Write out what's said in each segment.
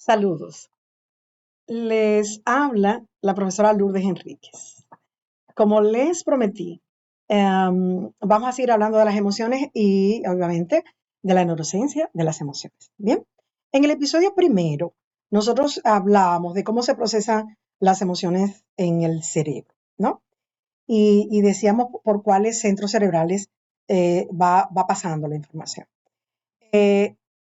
Saludos. Les habla la profesora Lourdes Enríquez. Como les prometí, vamos a seguir hablando de las emociones y obviamente de la neurociencia de las emociones. Bien, en el episodio primero, nosotros hablábamos de cómo se procesan las emociones en el cerebro, ¿no? Y decíamos por cuáles centros cerebrales va pasando la información.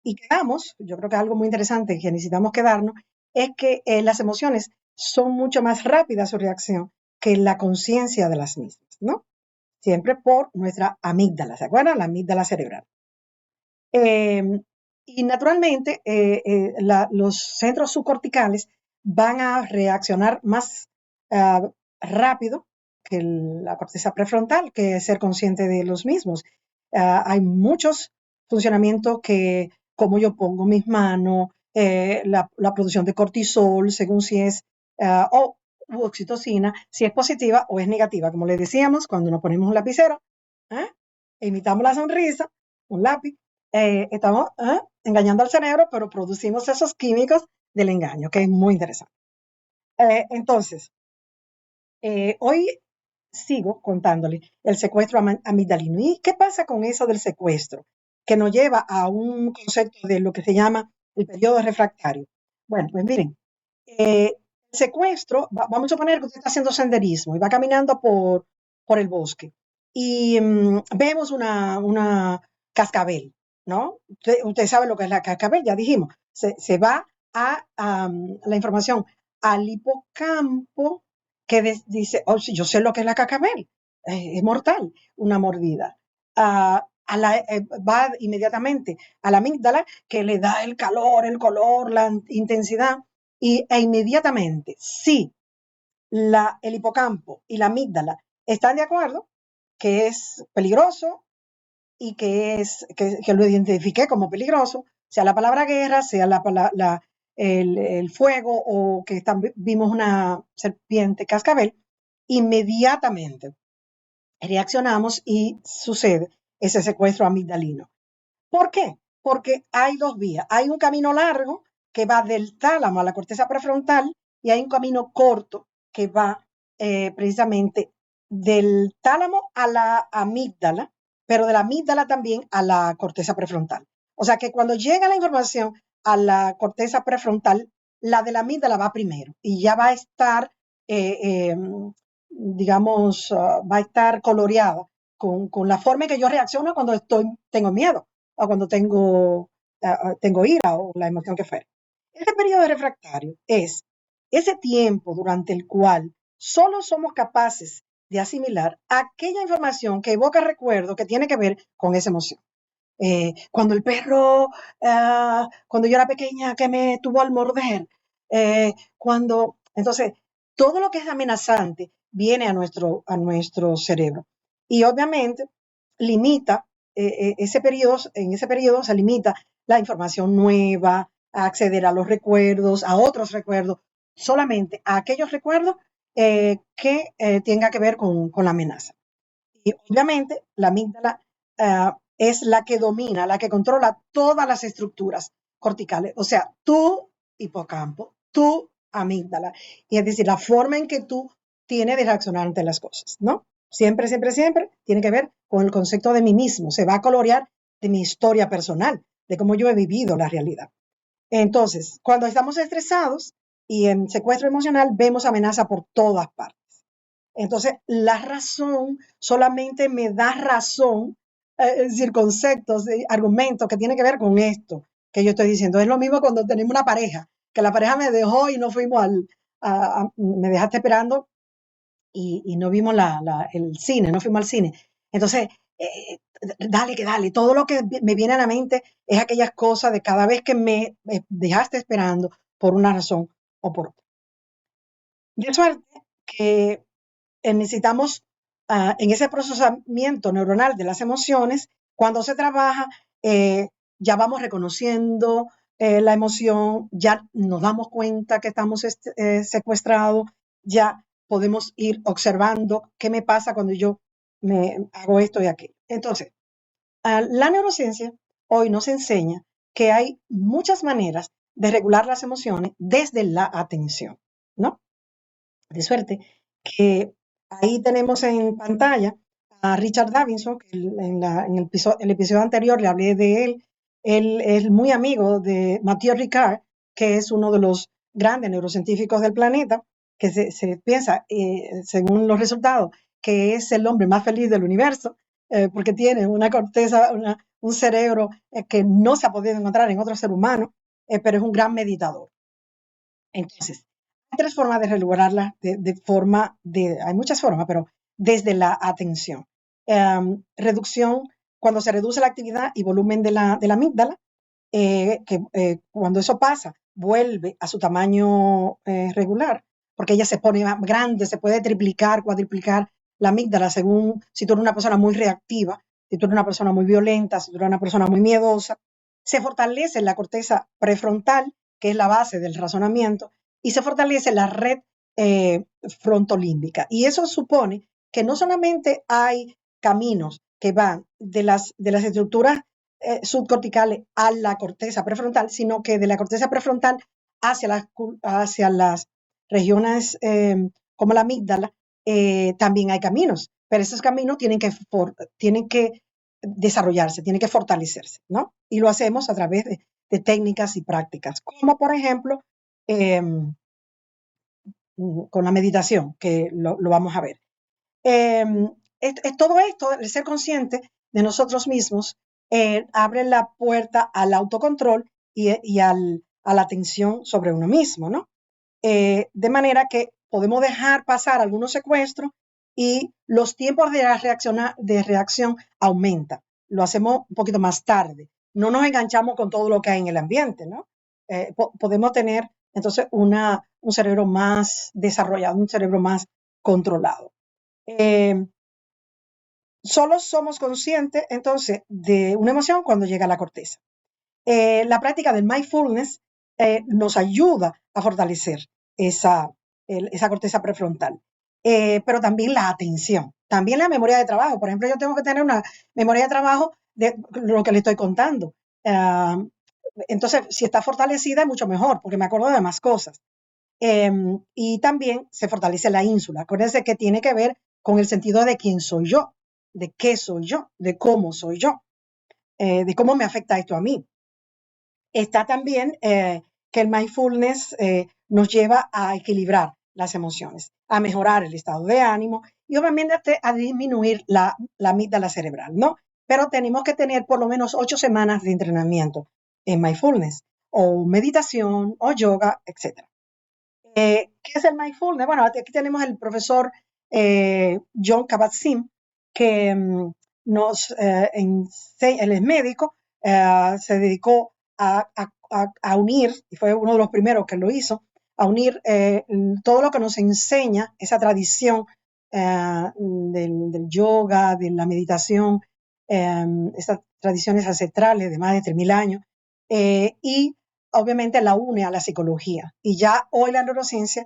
Y quedamos, yo creo que algo muy interesante que necesitamos quedarnos, es que las emociones son mucho más rápidas su reacción que la conciencia de las mismas, ¿no? Siempre por nuestra amígdala, ¿se acuerdan? La amígdala cerebral. Eh, y naturalmente los centros subcorticales van a reaccionar más rápido que la corteza prefrontal, que es ser consciente de los mismos. Hay muchos funcionamientos que, como yo pongo mis manos, la producción de cortisol, según si es o oxitocina, si es positiva o es negativa. Como les decíamos, cuando nos ponemos un lapicero, ¿eh? Imitamos la sonrisa, un lápiz, estamos engañando al cerebro, pero producimos esos químicos del engaño, que es muy interesante. Entonces, hoy sigo contándole el secuestro amigdalino. ¿Y qué pasa con eso del secuestro? Que nos lleva a un concepto de lo que se llama el periodo refractario. Bueno, pues miren, el secuestro, vamos a suponer que usted está haciendo senderismo y va caminando por el bosque y vemos una cascabel, ¿no? Usted sabe lo que es la cascabel, ya dijimos. Se va a la información al hipocampo que dice, oh, sí, yo sé lo que es la cascabel, es mortal, una mordida. Va inmediatamente a la amígdala que le da el calor, el color, la intensidad e inmediatamente, si el hipocampo y la amígdala están de acuerdo que es peligroso y que lo identifiqué como peligroso, sea la palabra guerra, sea el fuego o que vimos una serpiente cascabel, inmediatamente reaccionamos y sucede ese secuestro amigdalino. ¿Por qué? Porque hay dos vías. Hay un camino largo que va del tálamo a la corteza prefrontal y hay un camino corto que va precisamente del tálamo a la amígdala, pero de la amígdala también a la corteza prefrontal. O sea que cuando llega la información a la corteza prefrontal, la de la amígdala va primero y ya va a estar, eh, eh, digamos, va a estar coloreada con la forma en que yo reacciono cuando tengo miedo o cuando tengo ira o la emoción que fuera. Este periodo refractario es ese tiempo durante el cual solo somos capaces de asimilar aquella información que evoca recuerdo que tiene que ver con esa emoción. Cuando el perro, cuando yo era pequeña, que me tuvo al morder, entonces, todo lo que es amenazante viene a nuestro cerebro. Y obviamente limita en ese periodo se limita la información nueva, a acceder a los recuerdos, a otros recuerdos, solamente a aquellos recuerdos que tengan que ver con la amenaza. Y obviamente la amígdala es la que domina, la que controla todas las estructuras corticales, o sea, tu hipocampo, tu amígdala, y es decir, la forma en que tú tienes de reaccionar ante las cosas, ¿no? Siempre, siempre, siempre tiene que ver con el concepto de mí mismo, se va a colorear de mi historia personal, de cómo yo he vivido la realidad. Entonces, cuando estamos estresados y en secuestro emocional, vemos amenaza por todas partes. Entonces, la razón solamente me da razón, es decir, conceptos, argumentos que tienen que ver con esto que yo estoy diciendo. Es lo mismo cuando tenemos una pareja, que la pareja me dejó y no fuimos me dejaste esperando y no vimos el cine, no fuimos al cine. Entonces, dale, que dale. Todo lo que me viene a la mente es aquellas cosas de cada vez que me dejaste esperando por una razón o por otra. De suerte que necesitamos en ese procesamiento neuronal de las emociones, cuando se trabaja, ya vamos reconociendo la emoción, ya nos damos cuenta que estamos secuestrados, ya podemos ir observando qué me pasa cuando yo me hago esto y aquello. Entonces, la neurociencia hoy nos enseña que hay muchas maneras de regular las emociones desde la atención, ¿no? De suerte que ahí tenemos en pantalla a Richard Davidson, que el episodio anterior le hablé de él. Él es muy amigo de Mathieu Ricard, que es uno de los grandes neurocientíficos del planeta, que se piensa, según los resultados, que es el hombre más feliz del universo, porque tiene una corteza, un cerebro que no se ha podido encontrar en otro ser humano, pero es un gran meditador. Entonces, hay tres formas de regularla, hay muchas formas, pero desde la atención. Reducción, cuando se reduce la actividad y volumen de la amígdala, cuando eso pasa, vuelve a su tamaño regular, porque ella se pone más grande, se puede triplicar, cuadriplicar la amígdala según si tú eres una persona muy reactiva, si tú eres una persona muy violenta, si tú eres una persona muy miedosa. Se fortalece la corteza prefrontal, que es la base del razonamiento, y se fortalece la red frontolímbica. Y eso supone que no solamente hay caminos que van de las estructuras subcorticales a la corteza prefrontal, sino que de la corteza prefrontal hacia las regiones como la amígdala, también hay caminos, pero esos caminos tienen que desarrollarse, tienen que fortalecerse, ¿no? Y lo hacemos a través de técnicas y prácticas, como por ejemplo con la meditación, que lo vamos a ver. Todo esto, el ser consciente de nosotros mismos, abre la puerta al autocontrol y a la atención sobre uno mismo, ¿no? De manera que podemos dejar pasar algunos secuestros y los tiempos de reacción aumentan. Lo hacemos un poquito más tarde. No nos enganchamos con todo lo que hay en el ambiente, ¿no? Podemos tener entonces un cerebro más desarrollado, un cerebro más controlado. Solo somos conscientes entonces de una emoción cuando llega a la corteza. La práctica del mindfulness nos ayuda a fortalecer esa corteza prefrontal, pero también la atención, también la memoria de trabajo. Por ejemplo, yo tengo que tener una memoria de trabajo de lo que le estoy contando. Entonces, si está fortalecida es mucho mejor, porque me acuerdo de más cosas. Y también se fortalece la ínsula. Acuérdense que tiene que ver con el sentido de quién soy yo, de qué soy yo, de cómo soy yo, de cómo me afecta esto a mí. Está también que el mindfulness nos lleva a equilibrar las emociones, a mejorar el estado de ánimo y obviamente a disminuir la amígdala cerebral, ¿no? Pero tenemos que tener por lo menos 8 semanas de entrenamiento en mindfulness o meditación o yoga, etc. ¿Qué es el mindfulness? Bueno, aquí tenemos el profesor Jon Kabat-Zinn, que él es médico, se dedicó a unir, y fue uno de los primeros que lo hizo, a unir todo lo que nos enseña esa tradición del yoga, de la meditación, esas tradiciones ancestrales de más de 3.000 años, y obviamente la une a la psicología. Y ya hoy la neurociencia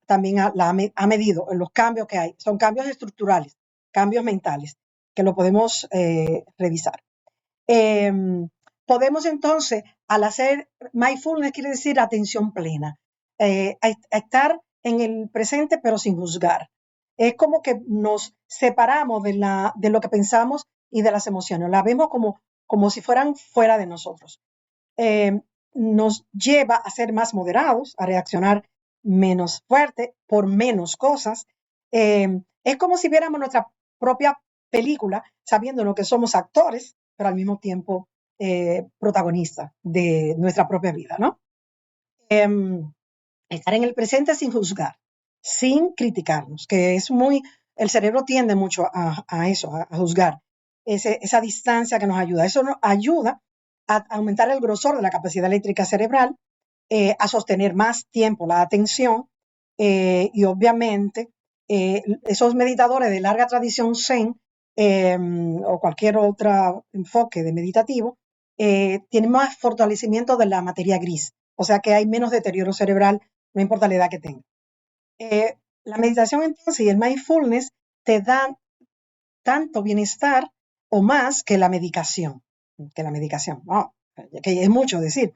también ha medido los cambios que hay. Son cambios estructurales, cambios mentales, que lo podemos revisar. Podemos entonces, al hacer mindfulness, quiere decir atención plena, a estar en el presente pero sin juzgar. Es como que nos separamos de lo que pensamos y de las emociones. La vemos como si fueran fuera de nosotros. Nos lleva a ser más moderados, a reaccionar menos fuerte por menos cosas. Es como si viéramos nuestra propia película, sabiendo lo que somos actores, pero al mismo tiempo protagonistas de nuestra propia vida, ¿no? Estar en el presente sin juzgar, sin criticarnos, que es el cerebro tiende mucho a eso, a juzgar, esa distancia que nos ayuda. Eso nos ayuda a aumentar el grosor de la capacidad eléctrica cerebral, a sostener más tiempo la atención y obviamente esos meditadores de larga tradición Zen o cualquier otro enfoque de meditativo tienen más fortalecimiento de la materia gris, o sea que hay menos deterioro cerebral, no importa la edad que tenga. La meditación entonces y el mindfulness te dan tanto bienestar o más que la medicación, que es mucho decir.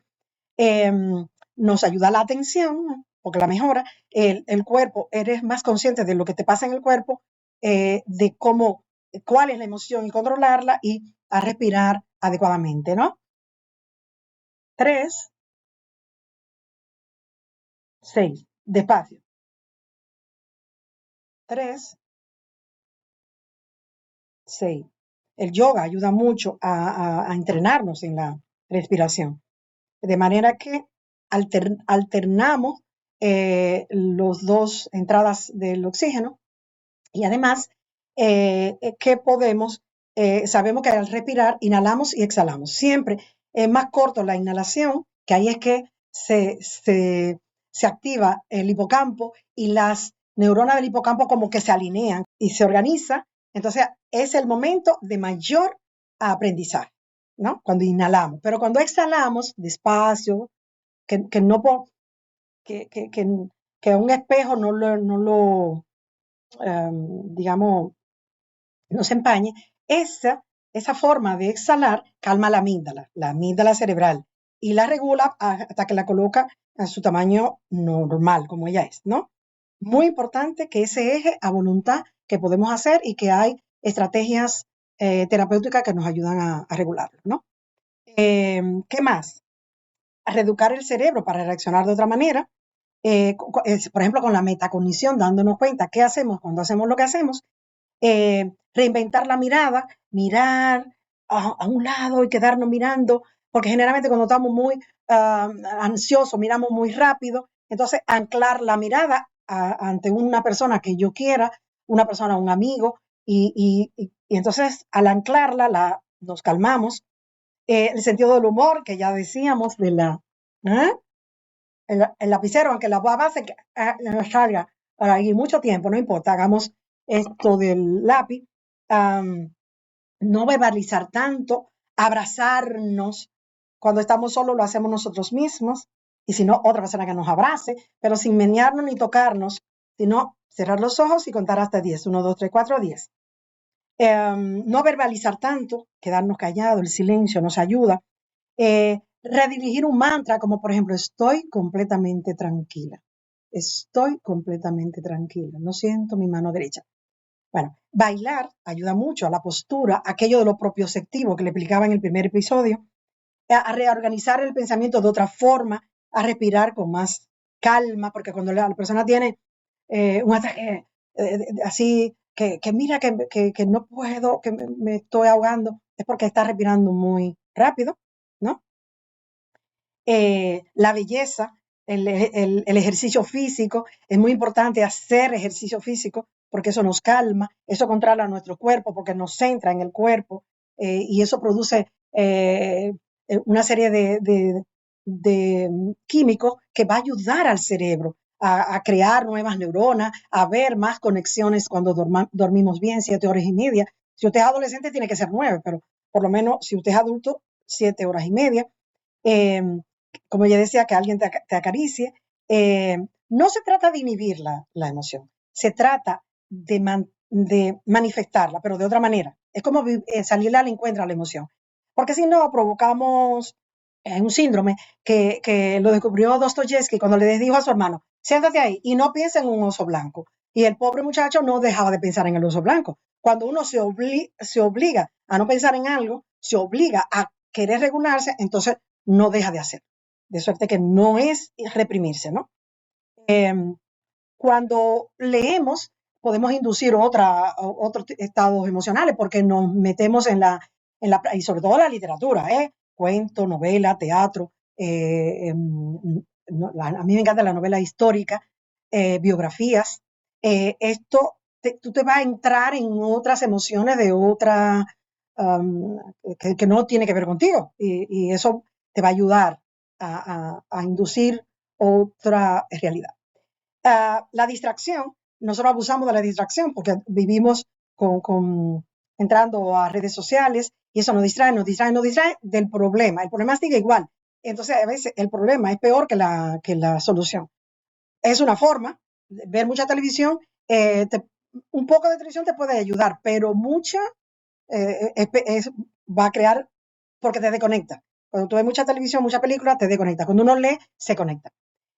nos ayuda la atención, porque la mejora, el cuerpo, eres más consciente de lo que te pasa en el cuerpo, de cómo, cuál es la emoción y controlarla y a respirar adecuadamente, ¿no? 3, 6, despacio. 3, 6. El yoga ayuda mucho a entrenarnos en la respiración, de manera que alternamos los dos entradas del oxígeno y además que podemos, sabemos que al respirar inhalamos y exhalamos. Siempre es más corto la inhalación, que ahí es que se activa el hipocampo y las neuronas del hipocampo como que se alinean y se organiza. Entonces es el momento de mayor aprendizaje, ¿no? Cuando inhalamos. Pero cuando exhalamos despacio, que no que, que, que, que un espejo no lo digamos, no se empañe, esa forma de exhalar calma la amígdala cerebral, y la regula hasta que la coloca a su tamaño normal, como ella es, ¿no? Muy importante que ese eje a voluntad que podemos hacer y que hay estrategias terapéuticas que nos ayudan a regularlo, ¿no? ¿Qué más? A reeducar el cerebro para reaccionar de otra manera, por ejemplo, con la metacognición, dándonos cuenta qué hacemos cuando hacemos lo que hacemos, reinventar la mirada, mirar a un lado y quedarnos mirando, porque generalmente cuando estamos muy ansiosos, miramos muy rápido, entonces anclar la mirada ante una persona que yo quiera, una persona, un amigo, y entonces al anclarla nos calmamos. El sentido del humor, que ya decíamos, ¿eh? el lapicero, aunque la base salga para ir mucho tiempo, no importa, hagamos esto del lápiz, no verbalizar tanto, abrazarnos, cuando estamos solos lo hacemos nosotros mismos, y si no, otra persona que nos abrace, pero sin menearnos ni tocarnos, sino cerrar los ojos y contar hasta 10, 1, 2, 3, 4, 10. No verbalizar tanto, quedarnos callados, el silencio nos ayuda. Redirigir un mantra, como por ejemplo, estoy completamente tranquila. Estoy completamente tranquila. No siento mi mano derecha. Bueno, bailar ayuda mucho a la postura, aquello de lo propioceptivo que le explicaba en el primer episodio, a reorganizar el pensamiento de otra forma, a respirar con más calma, porque cuando la persona tiene un ataque así, que mira que no puedo, que me estoy ahogando, es porque está respirando muy rápido, ¿no? La belleza, el ejercicio físico, es muy importante hacer ejercicio físico porque eso nos calma, eso controla nuestro cuerpo porque nos centra en el cuerpo, y eso produce una serie de químicos que va a ayudar al cerebro a crear nuevas neuronas, a ver más conexiones cuando dormimos bien, 7 horas y media. Si usted es adolescente tiene que ser 9, pero por lo menos si usted es adulto, 7 horas y media. Eh, Como ya decía, que alguien te acaricie. No se trata de inhibir la emoción, se trata de manifestarla, pero de otra manera. Es como salirle al encuentro a la emoción. Porque si no, provocamos un síndrome que lo descubrió Dostoyevsky cuando le dijo a su hermano, siéntate ahí y no piensa en un oso blanco. Y el pobre muchacho no dejaba de pensar en el oso blanco. Cuando uno se obliga a no pensar en algo, se obliga a querer regularse, entonces no deja de hacer. De suerte que no es reprimirse, ¿no? Eh, Cuando leemos, podemos inducir otros estados emocionales porque nos metemos y sobre todo la literatura, cuento, novela, teatro. A mí me encanta la novela histórica, biografías. Esto, tú te vas a entrar en otras emociones de otra, um, que no tiene que ver contigo, y eso te va a ayudar a inducir otra realidad. La distracción, nosotros abusamos de la distracción porque vivimos entrando a redes sociales y eso nos distrae del problema. El problema sigue igual. Entonces, a veces el problema es peor que la solución. Es una forma, ver mucha televisión, un poco de televisión te puede ayudar, pero mucha va a crear porque te desconecta. Cuando tú ves mucha televisión, mucha película, te desconecta. Cuando uno lee, se conecta.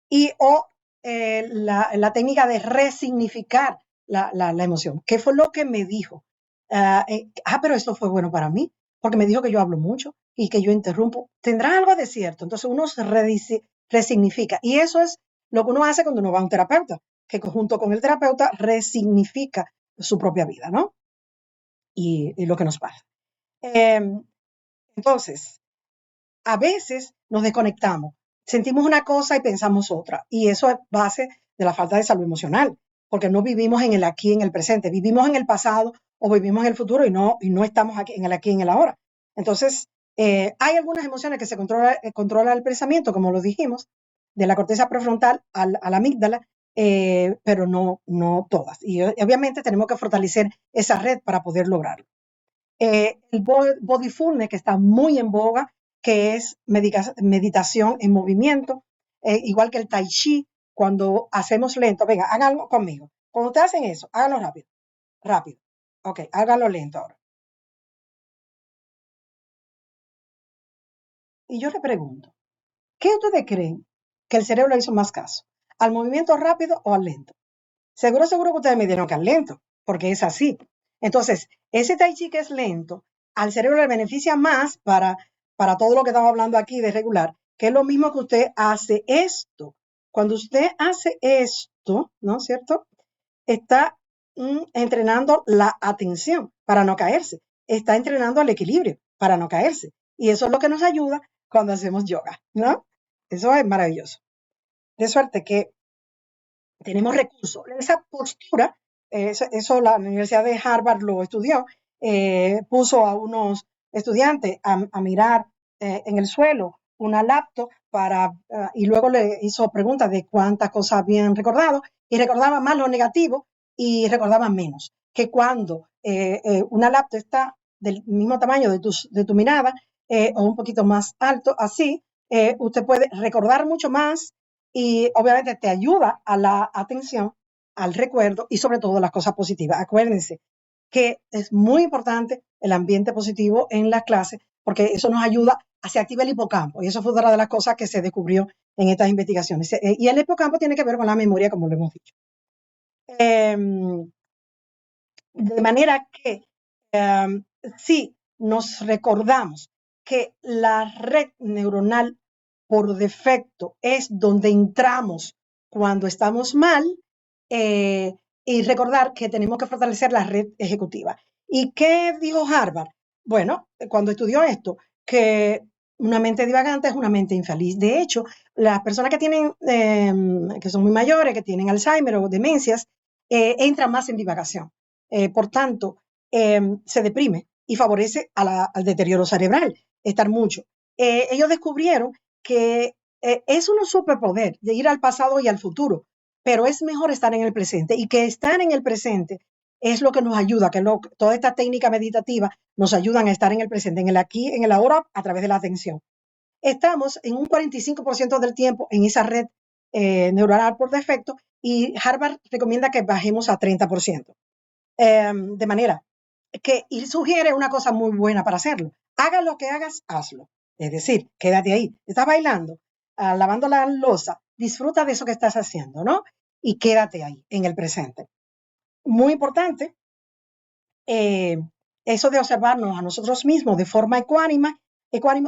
Y o la técnica de resignificar la emoción. ¿Qué fue lo que me dijo? Pero esto fue bueno para mí, porque me dijo que yo hablo mucho y que yo interrumpo. ¿Tendrá algo de cierto? Entonces uno se resignifica. Y eso es lo que uno hace cuando uno va a un terapeuta, que junto con el terapeuta resignifica su propia vida, ¿no? Y lo que nos pasa. Entonces, a veces nos desconectamos, sentimos una cosa y pensamos otra, y eso es base de la falta de salud emocional, porque no vivimos en el aquí, en el presente, vivimos en el pasado o vivimos en el futuro y no estamos aquí, en el aquí, en el ahora. Entonces, hay algunas emociones que se controla el pensamiento, como lo dijimos, de la corteza prefrontal a la amígdala, pero no todas. Y obviamente tenemos que fortalecer esa red para poder lograrlo. El bodyfulness, que está muy en boga, que es meditación en movimiento, igual que el tai chi, cuando hacemos lento. Venga, háganlo conmigo. Cuando ustedes hacen eso, háganlo rápido, rápido. Ok, háganlo lento ahora. Y yo le pregunto, ¿qué ustedes creen que el cerebro le hizo más caso? ¿Al movimiento rápido o al lento? Seguro que ustedes me dieron que al lento, porque es así. Entonces, ese tai chi que es lento, al cerebro le beneficia más para todo lo que estamos hablando aquí de regular, que es lo mismo que usted hace esto. Cuando usted hace esto, ¿no es cierto? Está entrenando la atención para no caerse. Está entrenando el equilibrio para no caerse. Y eso es lo que nos ayuda cuando hacemos yoga, ¿no? Eso es maravilloso. De suerte que tenemos recursos. Esa postura, eso la Universidad de Harvard lo estudió, puso a unos estudiantes a mirar en el suelo una laptop y luego le hizo preguntas de cuántas cosas habían recordado y recordaban más lo negativo y recordaban menos. Que cuando una laptop está del mismo tamaño de tu mirada o un poquito más alto, así, usted puede recordar mucho más y obviamente te ayuda a la atención, al recuerdo y sobre todo las cosas positivas. Acuérdense que es muy importante el ambiente positivo en las clases porque eso nos ayuda a se activa el hipocampo y eso fue una de las cosas que se descubrió en estas investigaciones. Y el hipocampo tiene que ver con la memoria, como lo hemos dicho. De manera que si nos recordamos que la red neuronal por defecto es donde entramos cuando estamos mal, y recordar que tenemos que fortalecer la red ejecutiva. ¿Y qué dijo Harvard? Bueno, cuando estudió esto, que una mente divagante es una mente infeliz. De hecho, las personas que tienen, que son muy mayores, que tienen Alzheimer o demencias, entran más en divagación. Por tanto, se deprime y favorece al deterioro cerebral, estar mucho. Ellos descubrieron que es un superpoder de ir al pasado y al futuro, pero es mejor estar en el presente y que estar en el presente es lo que nos ayuda, toda esta técnica meditativa nos ayudan a estar en el presente, en el aquí, en el ahora, a través de la atención. Estamos en un 45% del tiempo en esa red neuronal por defecto y Harvard recomienda que bajemos a 30%. De manera que y sugiere una cosa muy buena para hacerlo. Haga lo que hagas, hazlo. Es decir, quédate ahí. Estás bailando, lavando la loza, disfruta de eso que estás haciendo, ¿no? Y quédate ahí, en el presente. Muy importante, eh, eso de observarnos a nosotros mismos de forma ecuánime,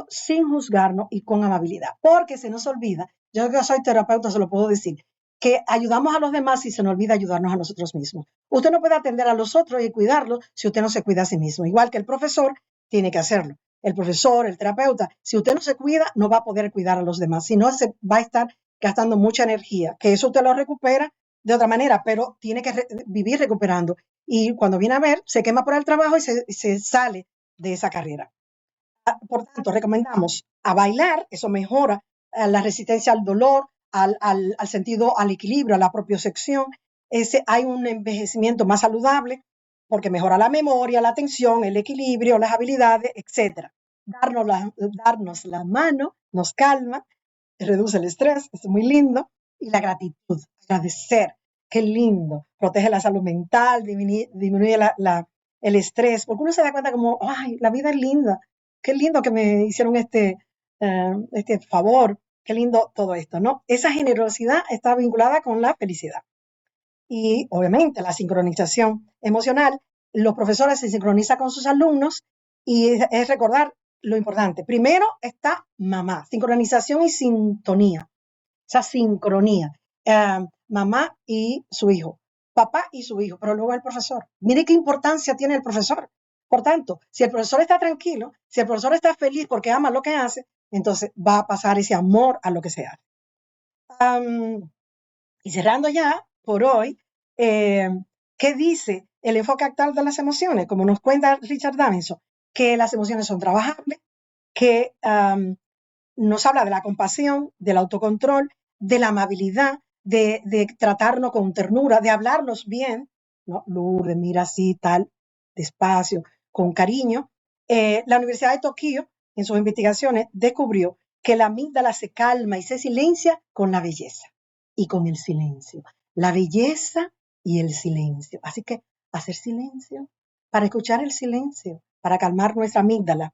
sin juzgarnos y con amabilidad. Porque se nos olvida, yo que soy terapeuta se lo puedo decir, que ayudamos a los demás y se nos olvida ayudarnos a nosotros mismos. Usted no puede atender a los otros y cuidarlos si usted no se cuida a sí mismo. Igual que el profesor tiene que hacerlo. El profesor, el terapeuta, si usted no se cuida, no va a poder cuidar a los demás. Si no, se va a estar gastando mucha energía, que eso usted lo recupera de otra manera, pero tiene que vivir recuperando. Y cuando viene a ver, se quema por el trabajo y se sale de esa carrera. Por tanto, recomendamos a bailar, eso mejora la resistencia al dolor, al sentido, al equilibrio, a la propiocepción. Hay un envejecimiento más saludable porque mejora la memoria, la atención, el equilibrio, las habilidades, etc. Darnos la mano nos calma, reduce el estrés, es muy lindo, y la gratitud, agradecer, qué lindo, protege la salud mental, disminuye el estrés, porque uno se da cuenta como, ay, la vida es linda, qué lindo que me hicieron este favor. Qué lindo todo esto, ¿no? Esa generosidad está vinculada con la felicidad. Y obviamente la sincronización emocional, los profesores se sincronizan con sus alumnos y es recordar lo importante. Primero está mamá, sincronización y sintonía, esa sincronía. Mamá y su hijo, papá y su hijo, pero luego el profesor. Mire qué importancia tiene el profesor. Por tanto, si el profesor está tranquilo, si el profesor está feliz porque ama lo que hace, entonces va a pasar ese amor a lo que se hace. Y cerrando ya por hoy, eh, ¿qué dice el enfoque actual de las emociones? Como nos cuenta Richard Davidson, que las emociones son trabajables, que nos habla de la compasión, del autocontrol, de la amabilidad, de tratarnos con ternura, de hablarnos bien, ¿no? Lourdes, mira así, tal, despacio, con cariño. La Universidad de Tokio, en sus investigaciones, descubrió que la amígdala se calma y se silencia con la belleza y con el silencio. La belleza y el silencio. Así que hacer silencio para escuchar el silencio, para calmar nuestra amígdala,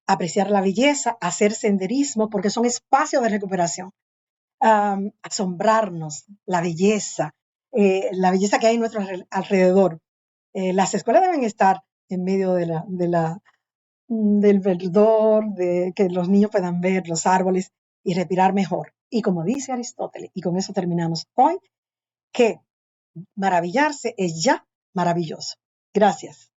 apreciar la belleza, hacer senderismo, porque son espacios de recuperación. Asombrarnos, la belleza que hay en nuestro alrededor. Las escuelas deben estar en medio del verdor, de que los niños puedan ver los árboles y respirar mejor. Y como dice Aristóteles, y con eso terminamos hoy, que maravillarse es ya maravilloso. Gracias.